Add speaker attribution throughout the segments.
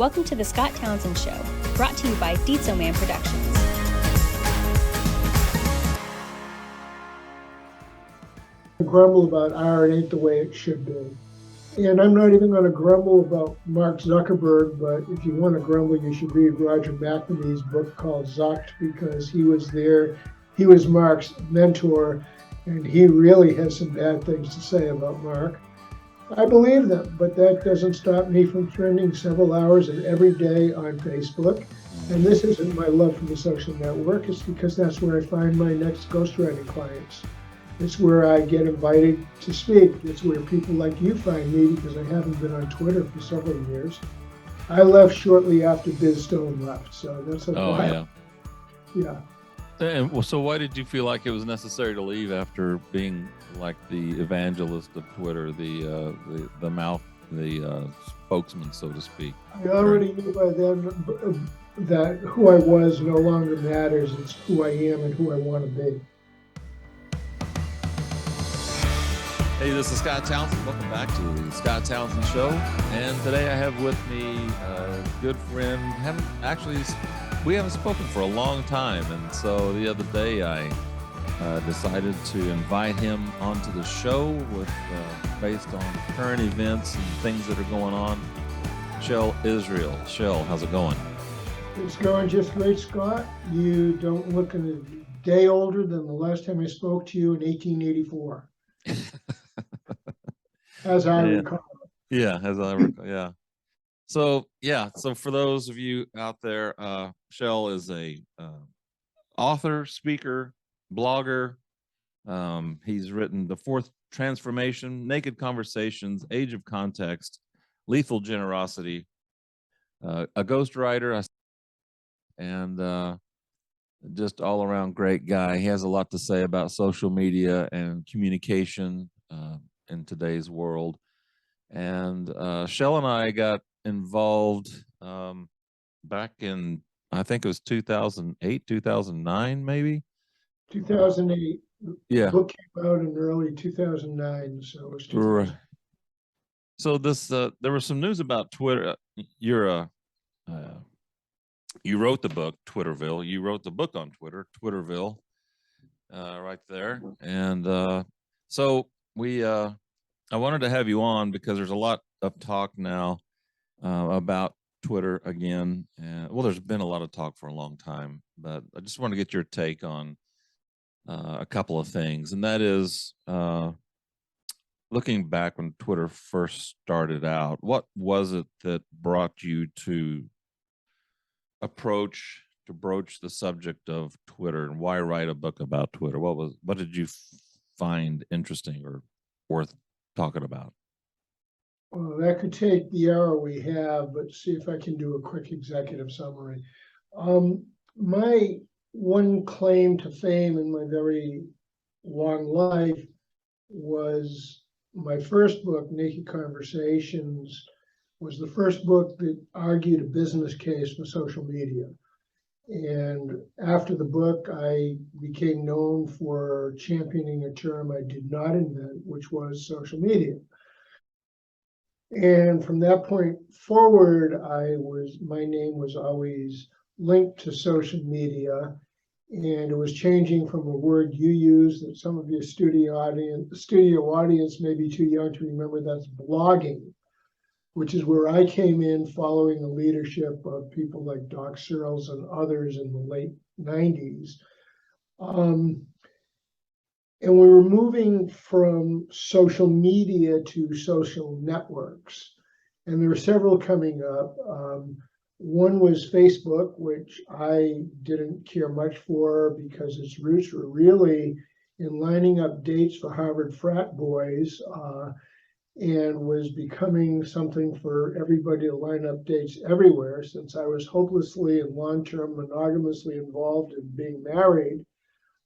Speaker 1: Welcome to the Scott Townsend Show, brought to you by Dietzo Man Productions.
Speaker 2: Grumble about art ain't the way it should be. And I'm not even going to grumble about Mark Zuckerberg, but if you want to grumble, you should read Roger McNamee's book called Zucked, because he was there. He was Mark's mentor, and he really has some bad things to say about Mark. I believe them, but that doesn't stop me from spending several hours every day on Facebook. And this isn't my love for the social network. It's because that's where I find my next ghostwriting clients. It's where I get invited to speak. It's where people like you find me, because I haven't been on Twitter for several years. I left shortly after Biz Stone left, so that's a
Speaker 3: yeah.
Speaker 2: Yeah.
Speaker 3: And so why did you feel like it was necessary to leave after being like the evangelist of Twitter, the mouth, the spokesman, so to speak?
Speaker 2: I already knew by then that who I was no longer matters. It's who I am and who I want to be.
Speaker 3: Hey, this is Scott Townsend. Welcome back to the Scott Townsend Show. And today I have with me a good friend. We haven't spoken for a long time, and so the other day I decided to invite him onto the show based on current events and things that are going on. Shel Israel. Shel, how's it going?
Speaker 2: It's going just great, Scott. You don't look a day older than the last time I spoke to you in 1884. As I recall.
Speaker 3: Yeah, as I recall, yeah. So for those of you out there, Shel is a author, speaker, blogger. He's written The Fourth Transformation, Naked Conversations, Age of Context, Lethal Generosity, a ghostwriter, and just all around great guy. He has a lot to say about social media and communication in today's world. And Shel and I got involved back in, I think it was 2008, 2009, maybe?
Speaker 2: 2008.
Speaker 3: Yeah.
Speaker 2: The book came out in early 2009, so it was 2000.
Speaker 3: So there was some news about Twitter. You wrote the book, Twitterville. You wrote the book on Twitter, Twitterville, right there. And so I wanted to have you on because there's a lot of talk now about Twitter again. Well, there's been a lot of talk for a long time, but I just want to get your take on a couple of things. And that is, looking back when Twitter first started out, what was it that brought you to broach the subject of Twitter, and why write a book about Twitter? What did you find interesting or worth talking about?
Speaker 2: Well, that could take the hour we have, but see if I can do a quick executive summary. My one claim to fame in my very long life was my first book, Naked Conversations, was the first book that argued a business case for social media. And after the book, I became known for championing a term I did not invent, which was social media. And from that point forward, my name was always linked to social media, and it was changing from a word you use that some of your studio audience may be too young to remember. That's blogging, which is where I came in following the leadership of people like Doc Searles and others in the late 90s. And we were moving from social media to social networks. And there were several coming up. One was Facebook, which I didn't care much for because its roots were really in lining up dates for Harvard frat boys, and was becoming something for everybody to line up dates everywhere. Since I was hopelessly and long-term monogamously involved in being married,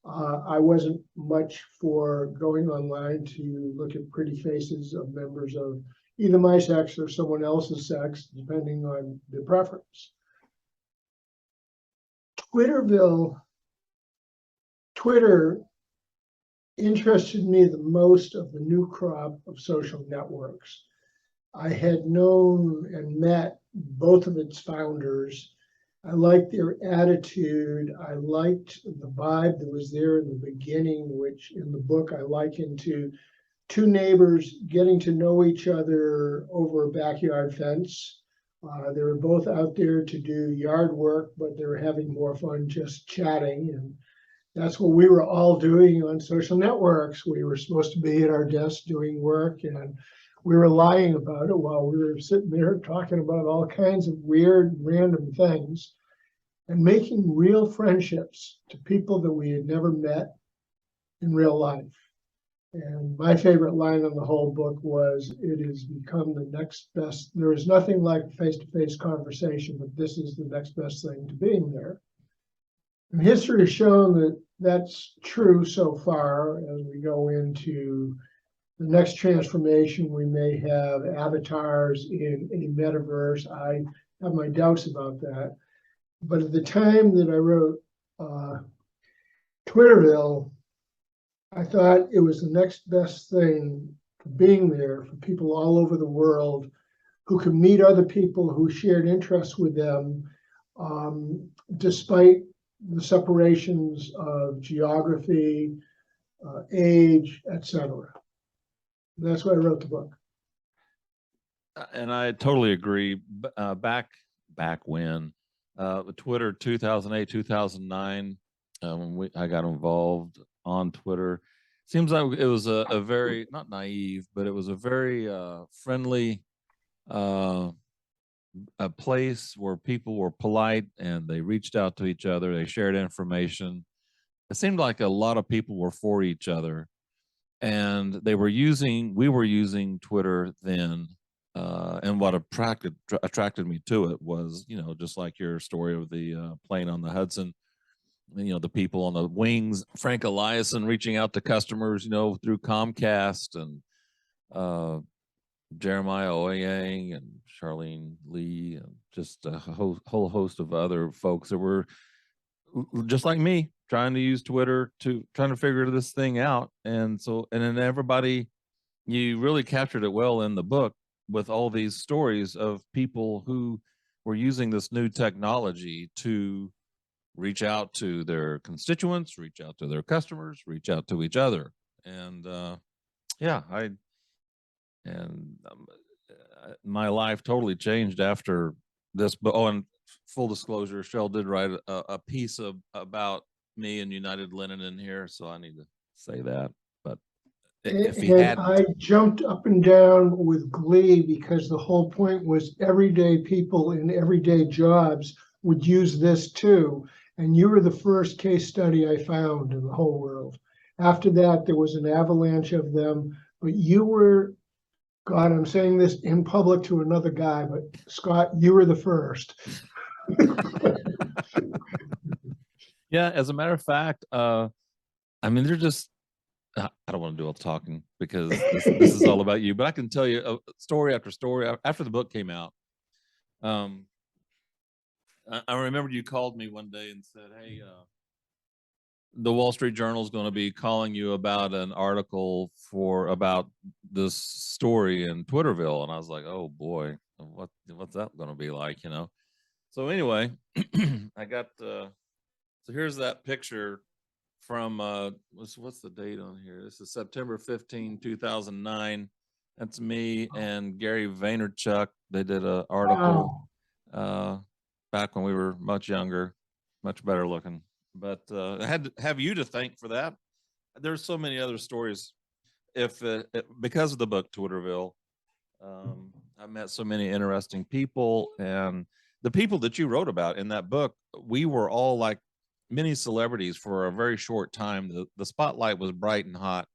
Speaker 2: I wasn't much for going online to look at pretty faces of members of either my sex or someone else's sex, depending on their preference. Twitter interested me the most of the new crop of social networks. I had known and met both of its founders. I liked their attitude. I liked the vibe that was there in the beginning, which in the book I likened to two neighbors getting to know each other over a backyard fence. They were both out there to do yard work, but they were having more fun just chatting. And that's what we were all doing on social networks. We were supposed to be at our desks doing work, and we were lying about it while we were sitting there talking about all kinds of weird, random things and making real friendships to people that we had never met in real life. And my favorite line on the whole book was, it has become the next best. There is nothing like face-to-face conversation, but this is the next best thing to being there. And history has shown that that's true so far. As we go into the next transformation, we may have avatars in a metaverse. I have my doubts about that. But at the time that I wrote Twitterville, I thought it was the next best thing for being there for people all over the world who could meet other people who shared interests with them, despite the separations of geography, age, etc. That's why I wrote the book.
Speaker 3: And I totally agree. Back when Twitter 2008, 2009, when I got involved on Twitter, seems like it was a very, not naive, but it was a very friendly a place where people were polite and they reached out to each other. They shared information. It seemed like a lot of people were for each other, and we were using Twitter then. And what attracted me to it was, just like your story of the plane on the Hudson, the people on the wings, Frank Eliason reaching out to customers, through Comcast, and Jeremiah Oyang and Charlene Lee, and just a whole host of other folks that were just like me, trying to use Twitter trying to figure this thing out. And then everybody, you really captured it well in the book with all these stories of people who were using this new technology to reach out to their constituents, reach out to their customers, reach out to each other. And my life totally changed after this. But and full disclosure, Shel did write a piece about me and United Linen in here, so I need to say that. But if he had,
Speaker 2: I jumped up and down with glee because the whole point was everyday people in everyday jobs would use this too. And you were the first case study I found in the whole world. After that, there was an avalanche of them, but you were, God, I'm saying this in public to another guy, but Scott, you were the first.
Speaker 3: Yeah, as a matter of fact, they're just, I don't want to do all the talking because this is all about you, but I can tell you story after story. After the book came out, I remember you called me one day and said, hey, the Wall Street Journal is going to be calling you about an article about this story in Twitterville. And I was like, oh boy, what's that going to be like, So anyway, I got, so here's that picture from, what's the date on here? This is September 15, 2009. That's me and Gary Vaynerchuk. They did an article back when we were much younger, much better looking. But I had to have you to thank for that. There's so many other stories. Because of the book Twitterville, I met so many interesting people, and the people that you wrote about in that book, we were all like mini celebrities for a very short time. The spotlight was bright and hot,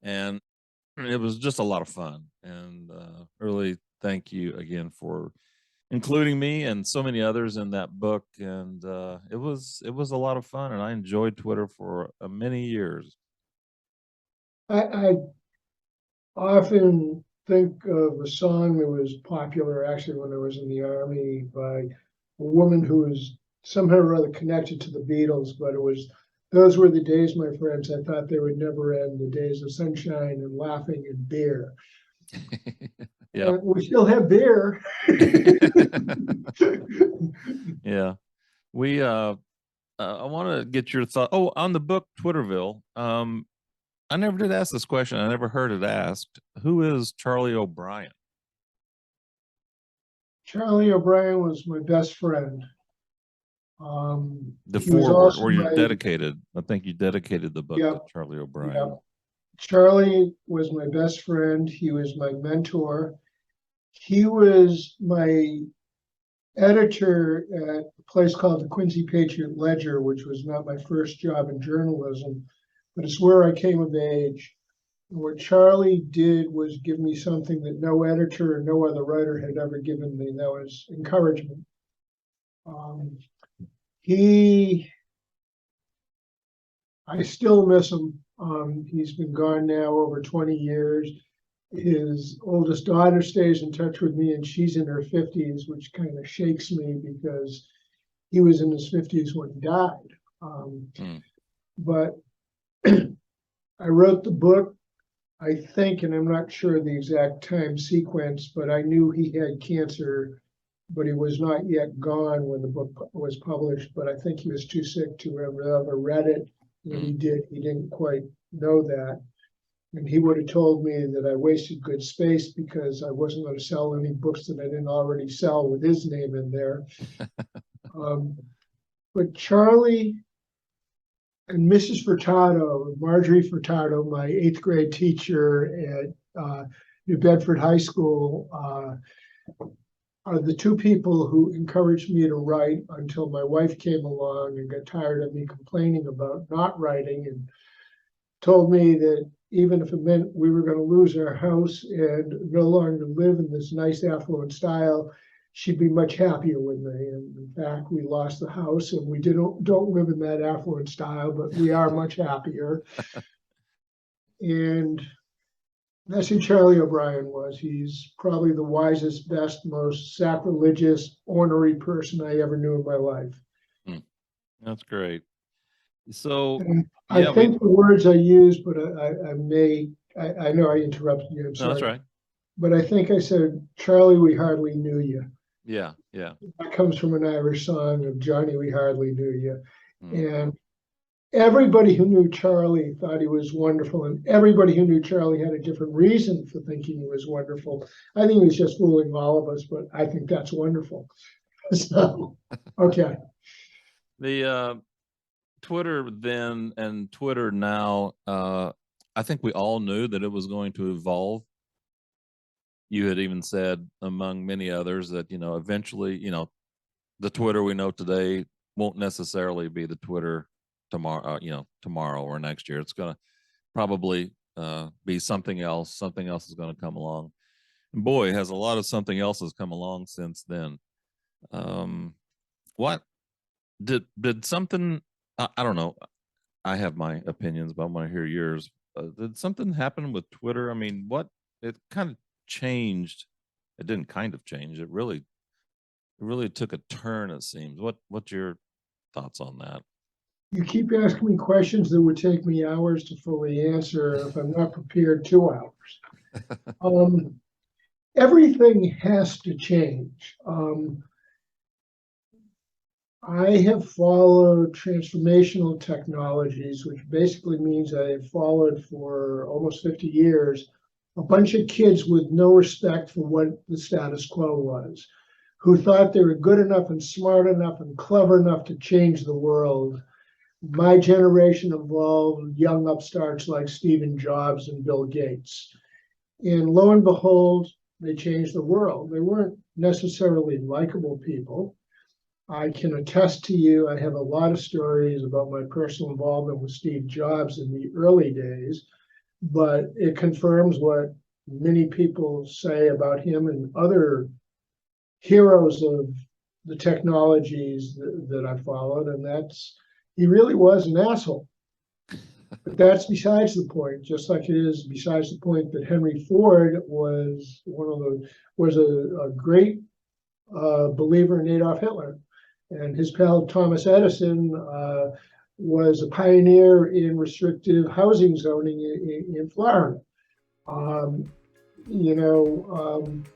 Speaker 3: and it was just a lot of fun. And really thank you again for including me and so many others in that book. And it was a lot of fun, and I enjoyed Twitter for many years.
Speaker 2: I often think of a song that was popular actually when I was in the Army by a woman who was somehow or other connected to the Beatles, but those were the days, my friends, I thought they would never end, the days of sunshine and laughing and beer.
Speaker 3: Yeah,
Speaker 2: we still have beer.
Speaker 3: Yeah. We I want to get your thought. Oh, on the book Twitterville. I never did ask this question. I never heard it asked. Who is Charlie O'Brien?
Speaker 2: Charlie O'Brien was my best friend.
Speaker 3: The
Speaker 2: he was
Speaker 3: foreword,
Speaker 2: also
Speaker 3: where you
Speaker 2: my,
Speaker 3: dedicated. I think you dedicated the book to Charlie O'Brien.
Speaker 2: Yep. Charlie was my best friend. He was my mentor. He was my editor at a place called the Quincy Patriot Ledger, which was not my first job in journalism, but it's where I came of age. And what Charlie did was give me something that no editor or no other writer had ever given me. That was encouragement. I still miss him. He's been gone now over 20 years. His oldest daughter stays in touch with me, and she's in her 50s, which kind of shakes me because he was in his 50s when he died. But I wrote the book, I think, and I'm not sure the exact time sequence, but I knew he had cancer, but he was not yet gone when the book was published. But I think he was too sick to have ever read it. When he did, he didn't quite know that. And he would have told me that I wasted good space because I wasn't going to sell any books that I didn't already sell with his name in there. But Charlie and Mrs. Furtado, Marjorie Furtado, my 8th grade teacher at New Bedford High School, are the two people who encouraged me to write until my wife came along and got tired of me complaining about not writing and told me that even if it meant we were going to lose our house and no longer live in this nice affluent style, she'd be much happier with me. And in fact, we lost the house and we don't live in that affluent style, but we are much happier. And that's who Charlie O'Brien was. He's probably the wisest, best, most sacrilegious, ornery person I ever knew in my life.
Speaker 3: That's great. So
Speaker 2: I think the words I used, but I know I interrupted you. I'm sorry.
Speaker 3: No, that's right.
Speaker 2: But I think I said, Charlie, we hardly knew you.
Speaker 3: Yeah.
Speaker 2: That comes from an Irish song of Johnny, we hardly knew you. And everybody who knew Charlie thought he was wonderful, and everybody who knew Charlie had a different reason for thinking he was wonderful. I think he was just fooling all of us, but I think that's wonderful. So, okay.
Speaker 3: The Twitter then and Twitter now, I think we all knew that it was going to evolve. You had even said, among many others, that, eventually, the Twitter we know today won't necessarily be the Twitter tomorrow, tomorrow or next year. It's going to probably be something else. Something else is going to come along. And boy, has a lot of something else has come along since then. What did something, I don't know. I have my opinions, but I want to hear yours. Did something happen with Twitter? I mean, it kind of changed. It didn't kind of change. It really took a turn, it seems. What's your thoughts on that?
Speaker 2: You keep asking me questions that would take me hours to fully answer if I'm not prepared 2 hours. Everything has to change. I have followed transformational technologies, which basically means I have followed for almost 50 years a bunch of kids with no respect for what the status quo was, who thought they were good enough and smart enough and clever enough to change the world. My generation involved young upstarts like Stephen Jobs and Bill Gates. And lo and behold, they changed the world. They weren't necessarily likable people. I can attest to you, I have a lot of stories about my personal involvement with Steve Jobs in the early days, but it confirms what many people say about him and other heroes of the technologies that I followed, and he really was an asshole. But that's besides the point, just like it is besides the point that Henry Ford was a great believer in Adolf Hitler. And his pal Thomas Edison was a pioneer in restrictive housing zoning in Florida.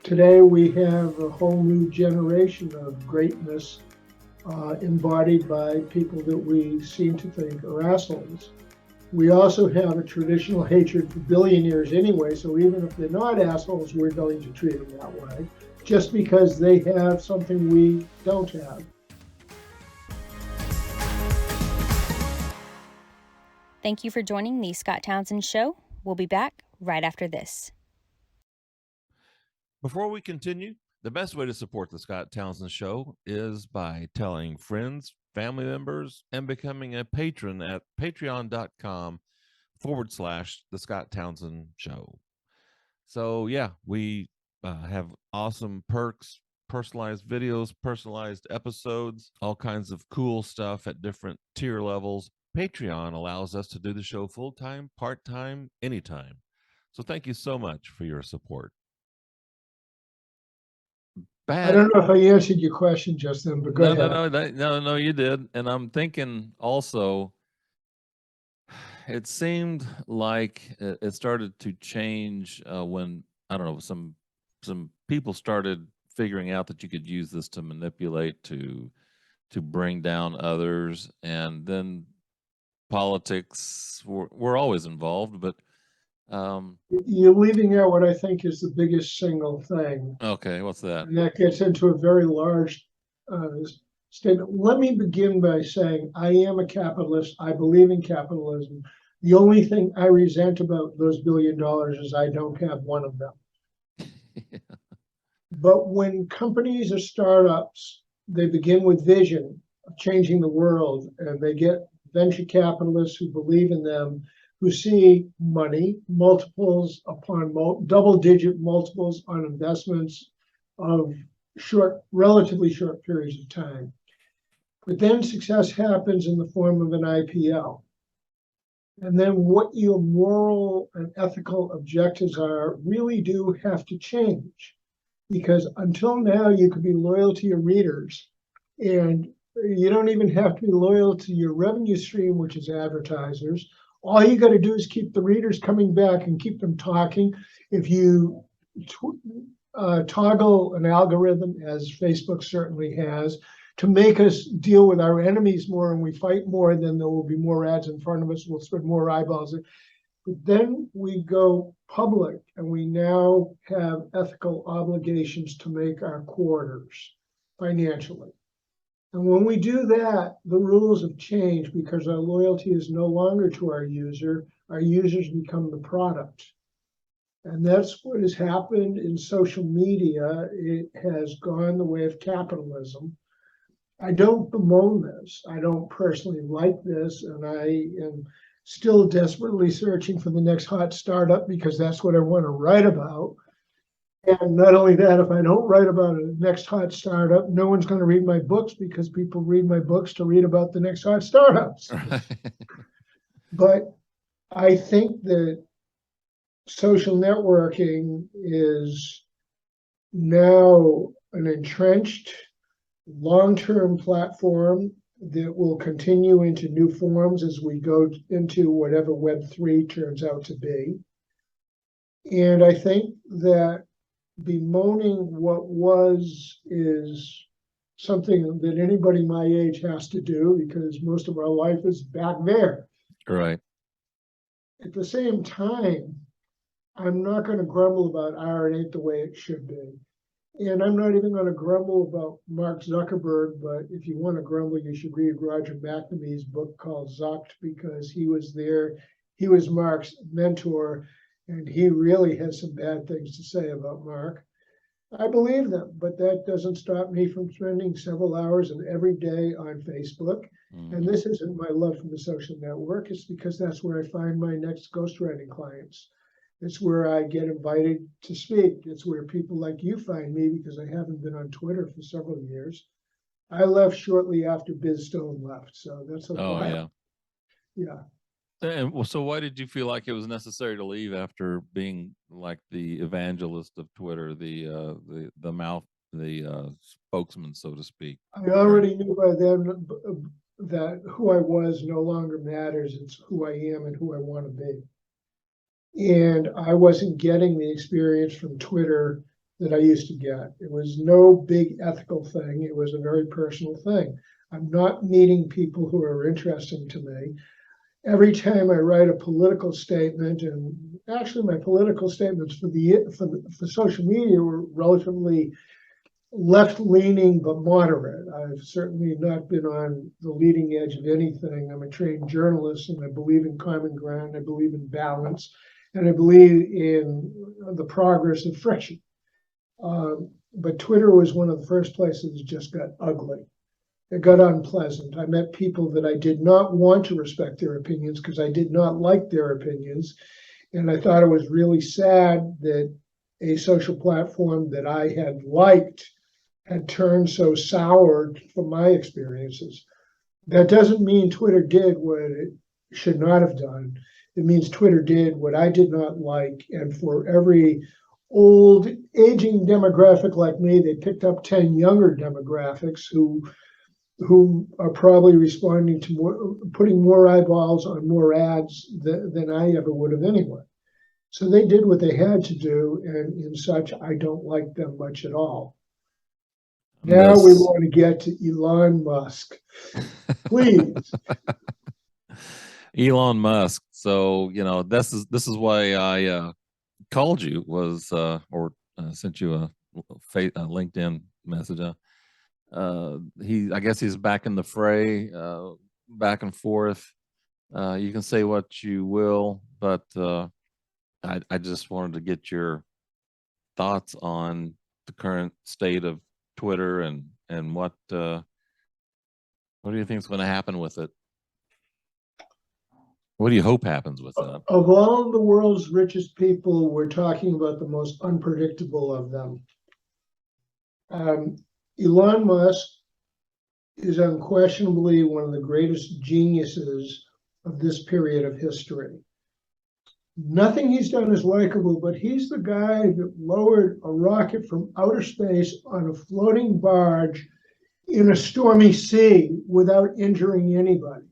Speaker 2: Today we have a whole new generation of greatness embodied by people that we seem to think are assholes. We also have a traditional hatred for billionaires anyway, so even if they're not assholes, we're going to treat them that way, just because they have something we don't have.
Speaker 1: Thank you for joining the Scott Townsend Show. We'll be back right after this.
Speaker 3: Before we continue, the best way to support the Scott Townsend Show is by telling friends, family members, and becoming a patron at patreon.com/the Scott Townsend Show. So, yeah, we have awesome perks, personalized videos, personalized episodes, all kinds of cool stuff at different tier levels. Patreon allows us to do the show full-time, part-time, anytime. So thank you so much for your support.
Speaker 2: I don't know if I answered your question just then, but go ahead.
Speaker 3: No, you did. And I'm thinking also, it seemed like it started to change when, I don't know, some people started figuring out that you could use this to manipulate, to bring down others, and then politics were always involved, but
Speaker 2: you're leaving out what I think is the biggest single thing.
Speaker 3: Okay, what's that?
Speaker 2: And that gets into a very large statement. Let me begin by saying I am a capitalist. I believe in capitalism. The only thing I resent about those $1 billion is I don't have one of them. Yeah. But when companies or startups, they begin with vision of changing the world, and they get venture capitalists who believe in them, who see money, multiples upon double-digit multiples on investments of relatively short periods of time. But then success happens in the form of an IPO. And then what your moral and ethical objectives are really do have to change. Because until now, you could be loyal to your readers, and you don't even have to be loyal to your revenue stream, which is advertisers. All you got to do is keep the readers coming back and keep them talking. If you toggle an algorithm, as Facebook certainly has, to make us deal with our enemies more and we fight more, then there will be more ads in front of us. We'll spend more eyeballs. But then we go public, and we now have ethical obligations to make our quarters financially. And when we do that, the rules have changed because our loyalty is no longer to our user. Our users become the product. And that's what has happened in social media. It has gone the way of capitalism. I don't bemoan this. I don't personally like this. And I am still desperately searching for the next hot startup because that's what I want to write about. And not only that, if I don't write about a next hot startup, no one's going to read my books because people read my books to read about the next hot startups. But I think that social networking is now an entrenched long-term platform that will continue into new forms as we go into whatever Web3 turns out to be. And I think that bemoaning what was is something that anybody my age has to do because most of our life is back there.
Speaker 3: Right.
Speaker 2: At the same time, I'm not going to grumble about art ain't the way it should be. And I'm not even going to grumble about Mark Zuckerberg, but if you want to grumble, you should read Roger McNamee's book called Zucked, because he was there. He was Mark's mentor, and he really has some bad things to say about Mark. I believe them, but that doesn't stop me from spending several hours every day on Facebook. Mm-hmm. And this isn't my love for the social network. It's because that's where I find my next ghostwriting clients. It's where I get invited to speak. It's where people like you find me because I haven't been on Twitter for several years. I left shortly after Biz Stone left, so that's a while. Yeah.
Speaker 3: And so why did you feel like it was necessary to leave after being like the evangelist of Twitter, the mouth, the spokesman, so to speak?
Speaker 2: I already knew by then that who I was no longer matters. It's who I am and who I want to be. And I wasn't getting the experience from Twitter that I used to get. It was no big ethical thing. It was a very personal thing. I'm not meeting people who are interesting to me. Every time I write a political statement, and actually my political statements for social media were relatively left-leaning but moderate. I've certainly not been on the leading edge of anything. I'm a trained journalist, and I believe in common ground. I believe in balance, and I believe in the progress of friction. But Twitter was one of the first places that just got ugly. It got unpleasant. I met people that I did not want to respect their opinions because I did not like their opinions. And I thought it was really sad that a social platform that I had liked had turned so sour from my experiences. That doesn't mean Twitter did what it should not have done. It means Twitter did what I did not like. And for every old aging demographic like me, they picked up 10 younger demographics who are probably responding to more, putting more eyeballs on more ads than I ever would have anyway. So they did what they had to do, and in such, I don't like them much at all. Now we want to get to Elon Musk. Please.
Speaker 3: Elon Musk. So, this is why I called you, was or sent you a LinkedIn message. I guess he's back in the fray, back and forth. You can say what you will, but I just wanted to get your thoughts on the current state of Twitter and what do you think is going to happen with it? What do you hope happens with that?
Speaker 2: Of all the world's richest people, we're talking about the most unpredictable of them. Elon Musk is unquestionably one of the greatest geniuses of this period of history. Nothing he's done is likable, but he's the guy that lowered a rocket from outer space on a floating barge in a stormy sea without injuring anybody.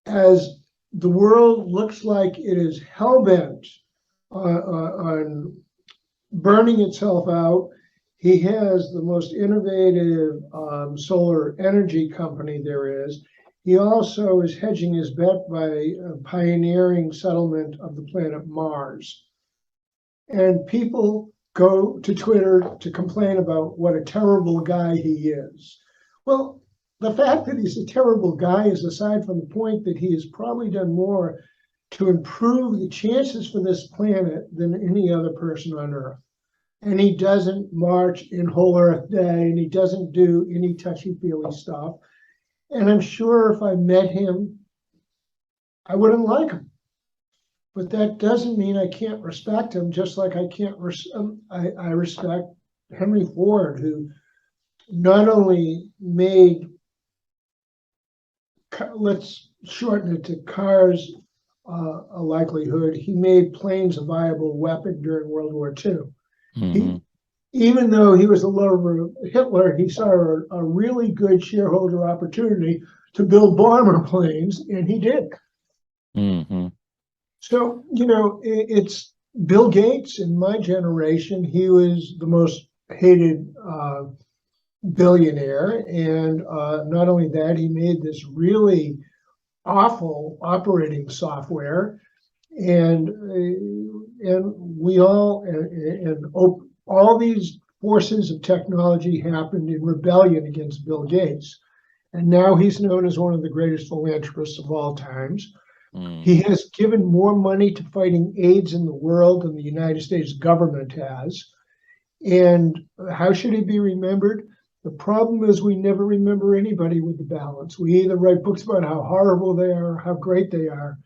Speaker 2: As the world looks like it is hell-bent on burning itself out, he has the most innovative solar energy company there is. He also is hedging his bet by pioneering settlement of the planet Mars. And people go to Twitter to complain about what a terrible guy he is. Well, the fact that he's a terrible guy is aside from the point that he has probably done more to improve the chances for this planet than any other person on Earth. And he doesn't march in Whole Earth Day, and he doesn't do any touchy-feely stuff. And I'm sure if I met him, I wouldn't like him. But that doesn't mean I can't respect him, just like I can't. I respect Henry Ford, who not only made, let's shorten it to cars a likelihood, he made planes a viable weapon during World War II. Mm-hmm. Even though he was a lover of Hitler, he saw a really good shareholder opportunity to build bomber planes, and he did.
Speaker 3: Mm-hmm.
Speaker 2: So, it's Bill Gates in my generation. He was the most hated billionaire. And not only that, he made this really awful operating software. And we all, all these forces of technology happened in rebellion against Bill Gates. And now he's known as one of the greatest philanthropists of all times. Mm. He has given more money to fighting AIDS in the world than the United States government has. And how should he be remembered? The problem is we never remember anybody with the balance. We either write books about how horrible they are, or how great they are.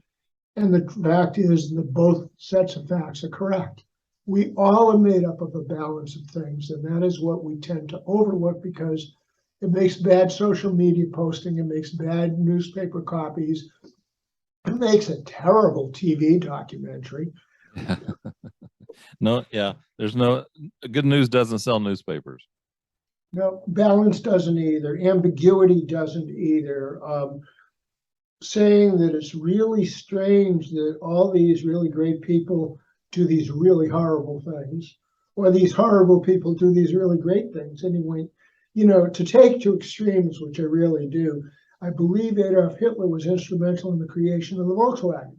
Speaker 2: And the fact is that both sets of facts are correct. We all are made up of a balance of things, and that is what we tend to overlook because it makes bad social media posting, it makes bad newspaper copies, it makes a terrible TV documentary.
Speaker 3: There's no, good news doesn't sell newspapers.
Speaker 2: No, balance doesn't either. Ambiguity doesn't either. Saying that it's really strange that all these really great people do these really horrible things. or these horrible people do these really great things. Anyway, to take to extremes, which I really do, I believe Adolf Hitler was instrumental in the creation of the Volkswagen.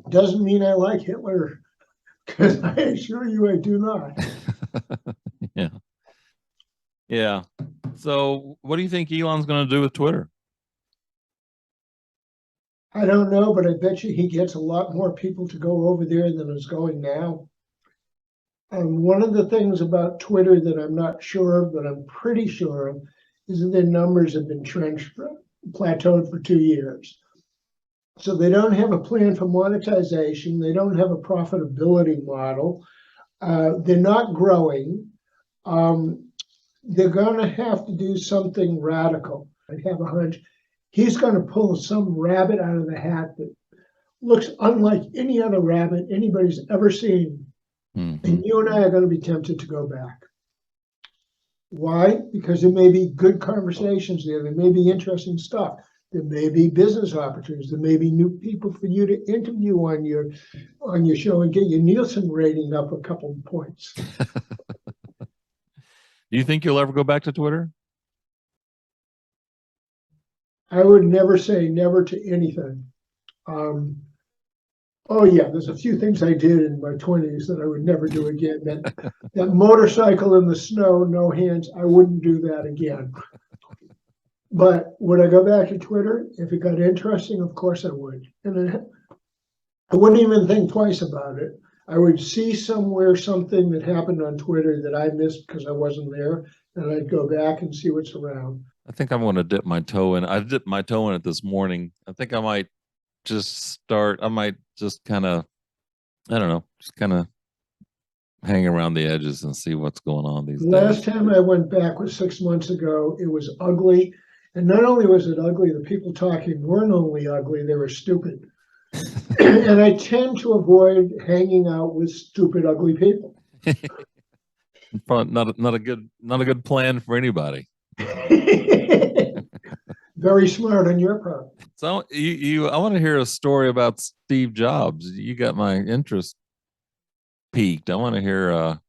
Speaker 2: Doesn't mean I like Hitler, because I assure you I do not.
Speaker 3: Yeah. Yeah. So what do you think Elon's going to do with Twitter?
Speaker 2: I don't know, but I bet you he gets a lot more people to go over there than is going now. And one of the things about Twitter that I'm not sure of, but I'm pretty sure of, is that their numbers have been plateaued for 2 years. So they don't have a plan for monetization. They don't have a profitability model. They're not growing. They're going to have to do something radical. I have a hunch he's going to pull some rabbit out of the hat that looks unlike any other rabbit anybody's ever seen.
Speaker 3: Mm-hmm.
Speaker 2: And you and I are going to be tempted to go back. Why? Because there may be good conversations there. There may be interesting stuff. There may be business opportunities. There may be new people for you to interview on your show and get your Nielsen rating up a couple of points.
Speaker 3: Do you think you'll ever go back to Twitter?
Speaker 2: I would never say never to anything. Oh yeah, there's a few things I did in my 20s that I would never do again. That motorcycle in the snow, no hands, I wouldn't do that again. But would I go back to Twitter? If it got interesting, of course I would. And I wouldn't even think twice about it. I would see somewhere something that happened on Twitter that I missed because I wasn't there, and I'd go back and see what's around.
Speaker 3: I think I'm going to dip my toe in. I dipped my toe in it this morning. I think I might just kind of, I don't know, just kind of hang around the edges and see what's going on these days.
Speaker 2: Last time I went back was 6 months ago. It was ugly. And not only was it ugly, the people talking weren't only ugly, they were stupid. And I tend to avoid hanging out with stupid, ugly people.
Speaker 3: Not a good plan for anybody.
Speaker 2: Very smart on your part.
Speaker 3: So I want to hear a story about Steve Jobs. You got my interest piqued. I want to hear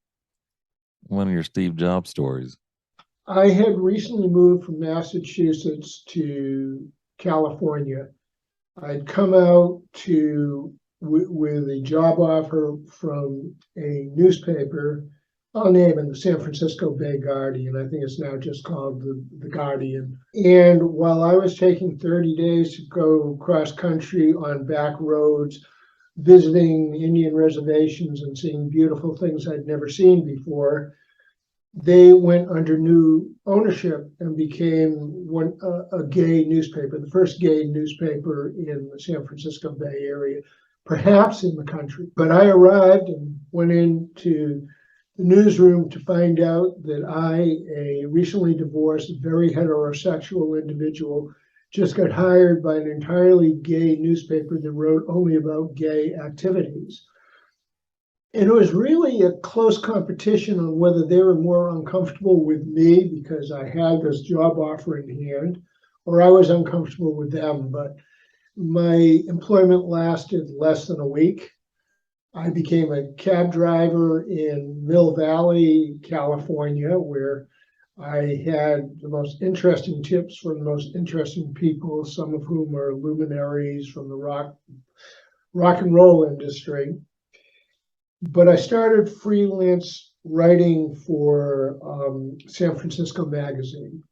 Speaker 3: one of your Steve Jobs stories.
Speaker 2: I had recently moved from Massachusetts to California. I'd come out with a job offer from a newspaper. I'll name it the San Francisco Bay Guardian. I think it's now just called the Guardian. And while I was taking 30 days to go cross country on back roads, visiting Indian reservations and seeing beautiful things I'd never seen before, they went under new ownership and became a gay newspaper, the first gay newspaper in the San Francisco Bay Area, perhaps in the country. But I arrived and went into the newsroom to find out that I, a recently divorced, very heterosexual individual, just got hired by an entirely gay newspaper that wrote only about gay activities. And it was really a close competition on whether they were more uncomfortable with me because I had this job offer in hand, or I was uncomfortable with them. But my employment lasted less than a week. I became a cab driver in Mill Valley, California, where I had the most interesting tips from the most interesting people, some of whom are luminaries from the rock and roll industry. But I started freelance writing for San Francisco Magazine.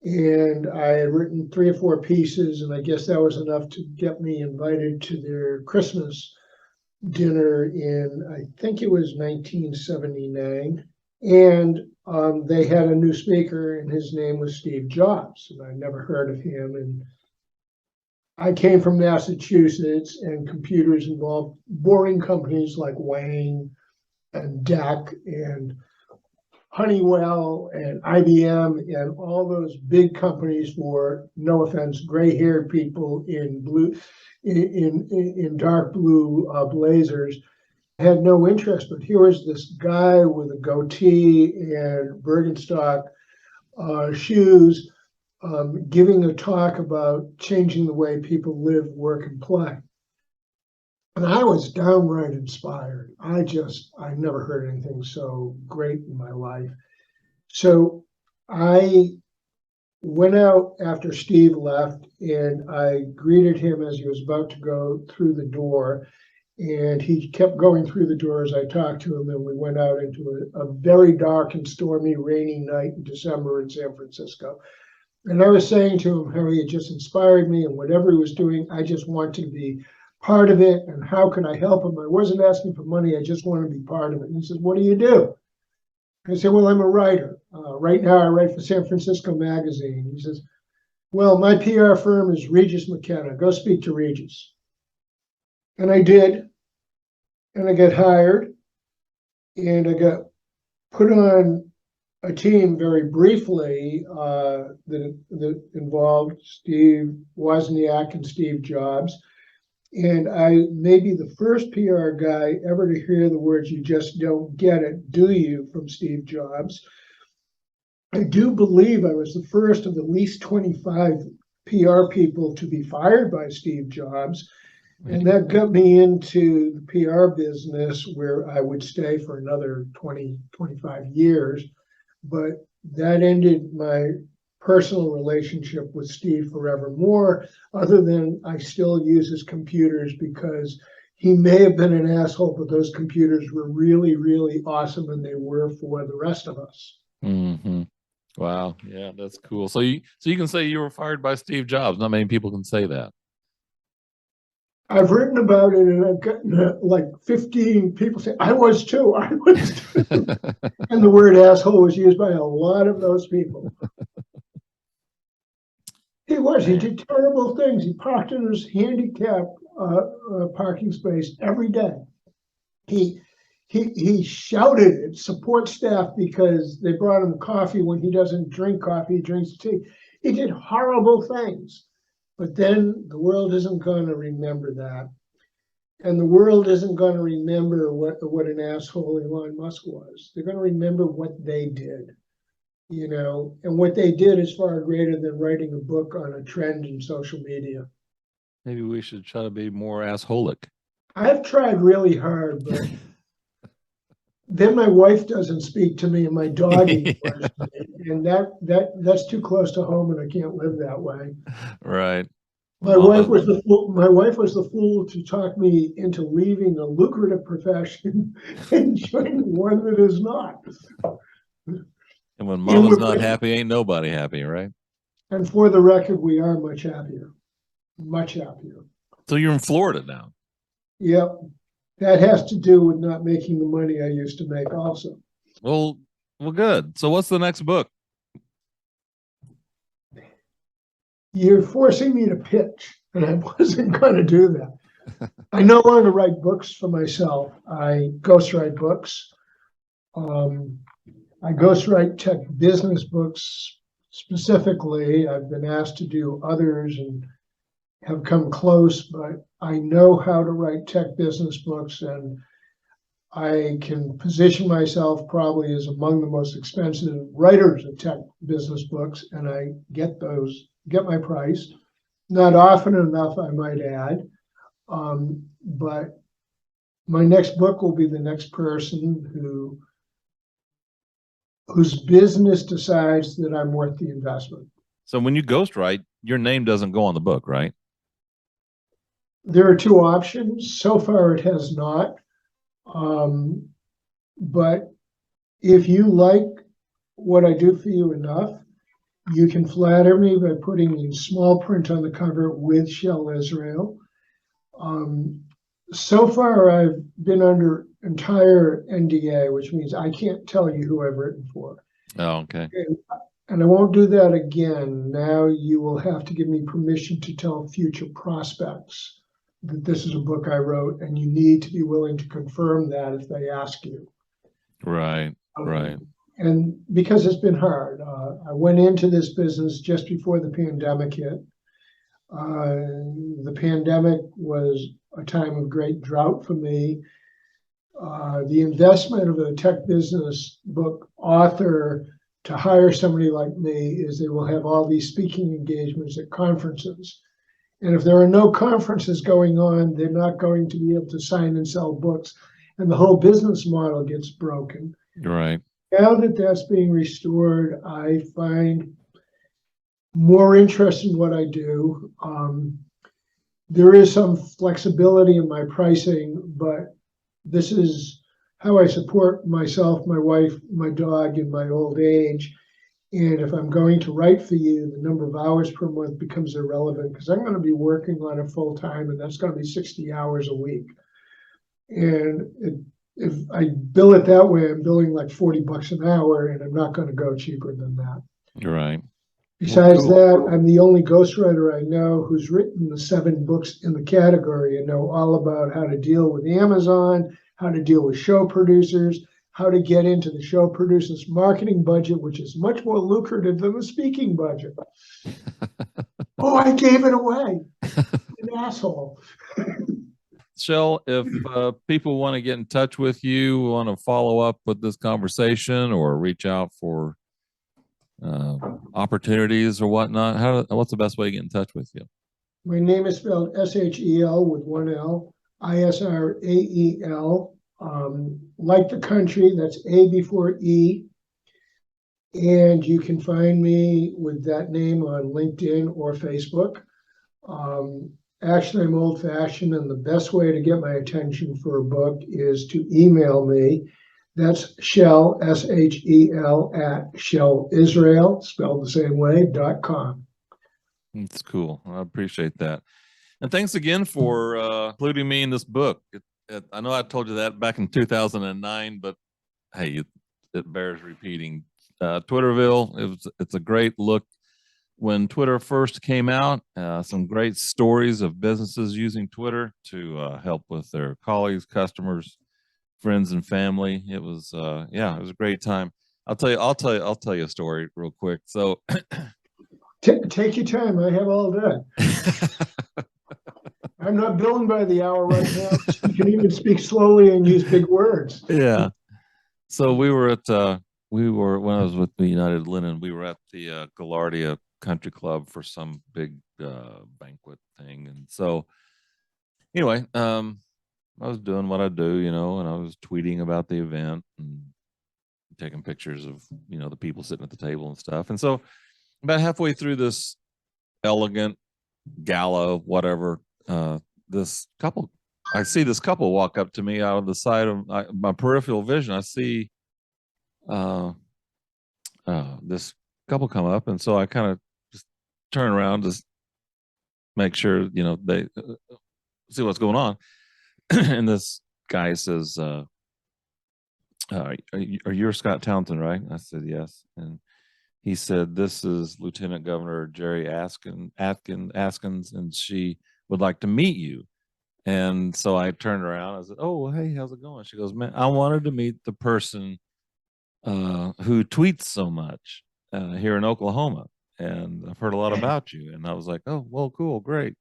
Speaker 2: And I had written 3 or 4 pieces, and I guess that was enough to get me invited to their Christmas dinner in, I think it was 1979. And they had a new speaker, and his name was Steve Jobs. And I never heard of him. And I came from Massachusetts, and computers involved boring companies like Wang and DEC and Honeywell and IBM and all those big companies for, no offense, gray-haired people in dark blue blazers. Had no interest, but here was this guy with a goatee and Birkenstock shoes giving a talk about changing the way people live, work, and play. And I was downright inspired. I never heard anything so great in my life. So I went out after Steve left, and I greeted him as he was about to go through the door. And he kept going through the door as I talked to him, and we went out into a very dark and stormy, rainy night in December in San Francisco. And I was saying to him how he had just inspired me, and whatever he was doing, I just wanted to be part of it. And how could I help him? I wasn't asking for money. I just wanted to be part of it. And he says, "What do you do?" I said, "Well, I'm a writer. Right now I write for San Francisco Magazine." He says, "Well, my PR firm is Regis McKenna. Go speak to Regis." And I did. And I got hired, and I got put on a team very briefly that involved Steve Wozniak and Steve Jobs. And I may be the first PR guy ever to hear the words, "You just don't get it, do you?" from Steve Jobs. I do believe I was the first of at least 25 PR people to be fired by Steve Jobs. And that got me into the PR business, where I would stay for another 20, 25 years. But that ended my personal relationship with Steve forevermore, other than I still use his computers because he may have been an asshole, but those computers were really, really awesome, and they were for the rest of us.
Speaker 3: Mm-hmm. Wow. Yeah, that's cool. So you can say you were fired by Steve Jobs. Not many people can say that.
Speaker 2: I've written about it, and I've gotten like 15 people say, "I was too, I was too." And the word asshole was used by a lot of those people. He did terrible things. He parked in his handicapped parking space every day. He shouted at support staff because they brought him coffee when he doesn't drink coffee, he drinks tea. He did horrible things. But then the world isn't going to remember that. And the world isn't going to remember what an asshole Elon Musk was. They're going to remember what they did, and what they did is far greater than writing a book on a trend in social media.
Speaker 3: Maybe we should try to be more assholic.
Speaker 2: I've tried really hard, but then my wife doesn't speak to me and my dog ignores me. And that's too close to home, and I can't live that way.
Speaker 3: Right.
Speaker 2: My wife was the fool to talk me into leaving a lucrative profession and joining one that is not.
Speaker 3: And when mama's not happy, ain't nobody happy, right?
Speaker 2: And for the record, we are much happier. Much happier.
Speaker 3: So you're in Florida now.
Speaker 2: Yep. That has to do with not making the money I used to make also.
Speaker 3: Well, good. So what's the next book?
Speaker 2: You're forcing me to pitch, and I wasn't going to do that. I no longer write books for myself. I ghostwrite books. I ghostwrite tech business books specifically. I've been asked to do others and have come close, but I know how to write tech business books, and I can position myself probably as among the most expensive writers of tech business books, and I get my price. Not often enough, I might add, but my next book will be the next person whose business decides that I'm worth the investment.
Speaker 3: So when you ghostwrite, your name doesn't go on the book, right?
Speaker 2: There are two options. So far, it has not. But if you like what I do for you enough, you can flatter me by putting in small print on the cover with Shel Israel. So far, I've been under entire NDA, which means I can't tell you who I've written for.
Speaker 3: Oh, okay.
Speaker 2: And I won't do that again. Now you will have to give me permission to tell future prospects that this is a book I wrote, and you need to be willing to confirm that if they ask you.
Speaker 3: Right, right.
Speaker 2: And because it's been hard, I went into this business just before the pandemic hit. The pandemic was a time of great drought for me. The investment of a tech business book author to hire somebody like me is they will have all these speaking engagements at conferences. And if there are no conferences going on, they're not going to be able to sign and sell books, and the whole business model gets broken.
Speaker 3: Right.
Speaker 2: Now that that's being restored, I find more interest in what I do. There is some flexibility in my pricing, but this is how I support myself, my wife, my dog in my old age. And if I'm going to write for you, the number of hours per month becomes irrelevant because I'm going to be working on it full time, and that's going to be 60 hours a week. And if I bill it that way, I'm billing like $40 an hour, and I'm not going to go cheaper than that.
Speaker 3: You're right.
Speaker 2: Besides
Speaker 3: Well, cool.
Speaker 2: that, I'm the only ghostwriter I know who's written the 7 books in the category and know all about how to deal with Amazon, how to deal with show producers, how to get into the show producer's marketing budget, which is much more lucrative than the speaking budget. Oh, I gave it away. An asshole.
Speaker 3: Shel, if people want to get in touch with you, want to follow up with this conversation or reach out for opportunities or whatnot, what's the best way to get in touch with you?
Speaker 2: My name is spelled Shel with 1 L, Israel. Like the country, that's A before E. And you can find me with that name on LinkedIn or Facebook. Actually, I'm old-fashioned, and the best way to get my attention for a book is to email me. That's Shel, Shel, at Shel Israel, spelled the same way, .com.
Speaker 3: That's cool. I appreciate that. And thanks again for including me in this book. I know I told you that back in 2009, but hey, it bears repeating. Twitterville, it's a great look. When Twitter first came out, some great stories of businesses using Twitter to help with their colleagues, customers, friends, and family. It was it was a great time. I'll tell you a story real quick. So
Speaker 2: take your time. I have all day. I'm not billing by the hour right now. You can even speak slowly and use big words.
Speaker 3: Yeah. So when I was with the United Linen, we were at the Gaillardia Country Club for some big banquet thing. And so anyway, I was doing what I do, and I was tweeting about the event and taking pictures of, the people sitting at the table and stuff. And so about halfway through this elegant gala, whatever, I see this couple walk up to me out of the side of my peripheral vision. I see this couple come up, and so I kind of just turn around to make sure they see what's going on. And this guy says, are you Scott Townsend, right? I said yes. And he said, this is Lieutenant Governor Jerry Askins, and she would like to meet you. And so I turned around. I said, oh, hey, how's it going? She goes, man, I wanted to meet the person who tweets so much here in Oklahoma. And I've heard a lot about you. And I was like, oh, well, cool, great.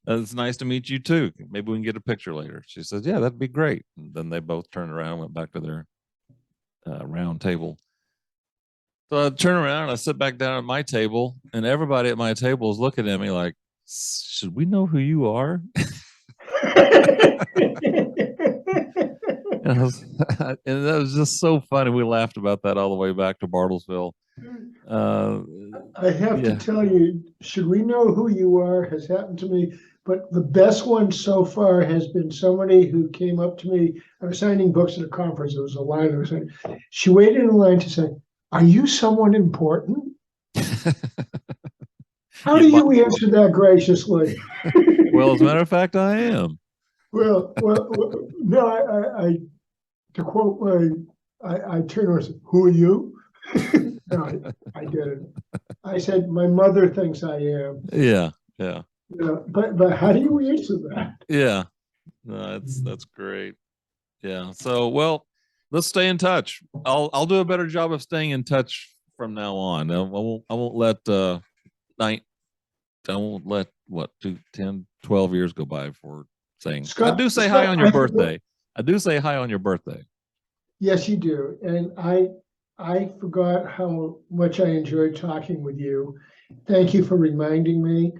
Speaker 3: It's nice to meet you too. Maybe we can get a picture later. She says, yeah, that'd be great. And then they both turned around and went back to their round table. So I turn around and I sit back down at my table, and everybody at my table is looking at me like, should we know who you are? And that was just so funny. We laughed about that all the way back to Bartlesville.
Speaker 2: I have to tell you, should we know who you are has happened to me, but the best one so far has been somebody who came up to me. I was signing books at a conference. It was a line. I was saying, she waited in line to say, are you someone important? How do you answer that graciously?
Speaker 3: Well, as a matter of fact, I am.
Speaker 2: Well, no, I to quote, I turned and said, who are you? No, I didn't. I said, my mother thinks I am.
Speaker 3: Yeah.
Speaker 2: But how do you answer that?
Speaker 3: Yeah, no, that's great. Yeah. So, well, let's stay in touch. I'll do a better job of staying in touch from now on. I won't let 10, 12 years go by before saying. Scott, I do say hi on your birthday. I do say hi on your birthday.
Speaker 2: Yes, you do. And I forgot how much I enjoyed talking with you. Thank you for reminding me.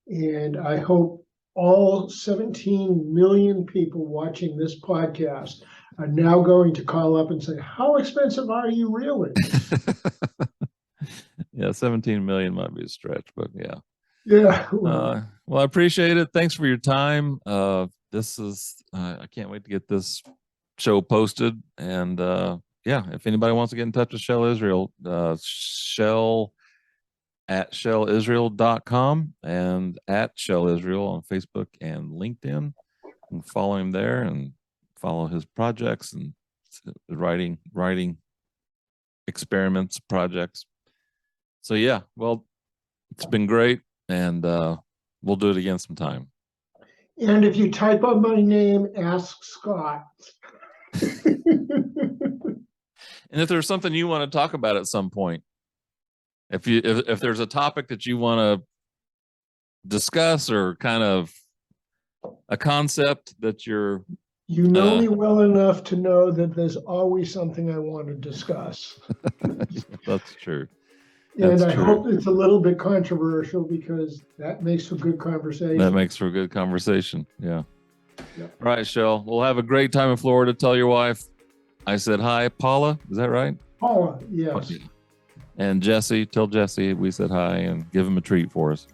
Speaker 2: And I hope all 17 million people watching this podcast are now going to call up and say, how expensive are you really?
Speaker 3: Yeah, 17 million might be a stretch, but yeah.
Speaker 2: Yeah.
Speaker 3: Well, I appreciate it. Thanks for your time. This is, I can't wait to get this show posted. And yeah, if anybody wants to get in touch with Shel Israel, Shel at shelisrael.com and at Shel Israel on Facebook and LinkedIn, and follow him there and follow his projects and writing experiments, projects. So yeah, well, it's been great, and we'll do it again sometime.
Speaker 2: And if you type on my name, ask Scott.
Speaker 3: And if there's something you want to talk about at some point, if there's a topic that you want to discuss or kind of a concept that you're
Speaker 2: You know me well enough to know that there's always something I want to discuss.
Speaker 3: That's true.
Speaker 2: And I hope it's a little bit controversial because that makes for good conversation.
Speaker 3: That makes for good conversation. Yeah.
Speaker 2: Yep.
Speaker 3: All right, Shel. We'll have a great time in Florida. Tell your wife I said hi, Paula. Is that right?
Speaker 2: Paula, yes.
Speaker 3: Okay. And Jesse, tell Jesse we said hi and give him a treat for us.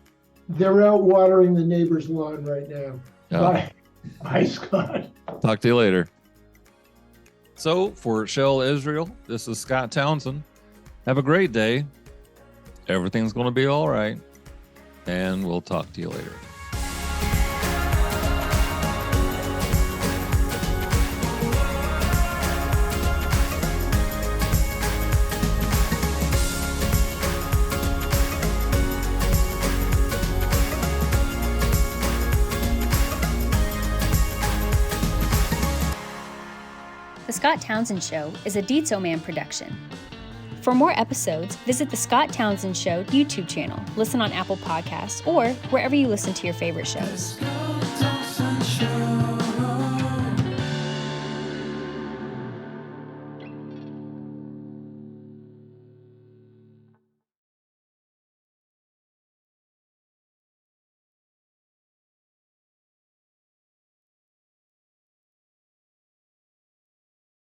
Speaker 2: They're out watering the neighbor's lawn right now.
Speaker 3: Yeah.
Speaker 2: Bye. Bye, Scott.
Speaker 3: Talk to you later. So for Shel Israel, this is Scott Townsend. Have a great day. Everything's going to be all right. And we'll talk to you later.
Speaker 1: The Scott Townsend Show is a Dietzo Man production. For more episodes, visit the Scott Townsend Show YouTube channel, listen on Apple Podcasts, or wherever you listen to your favorite shows.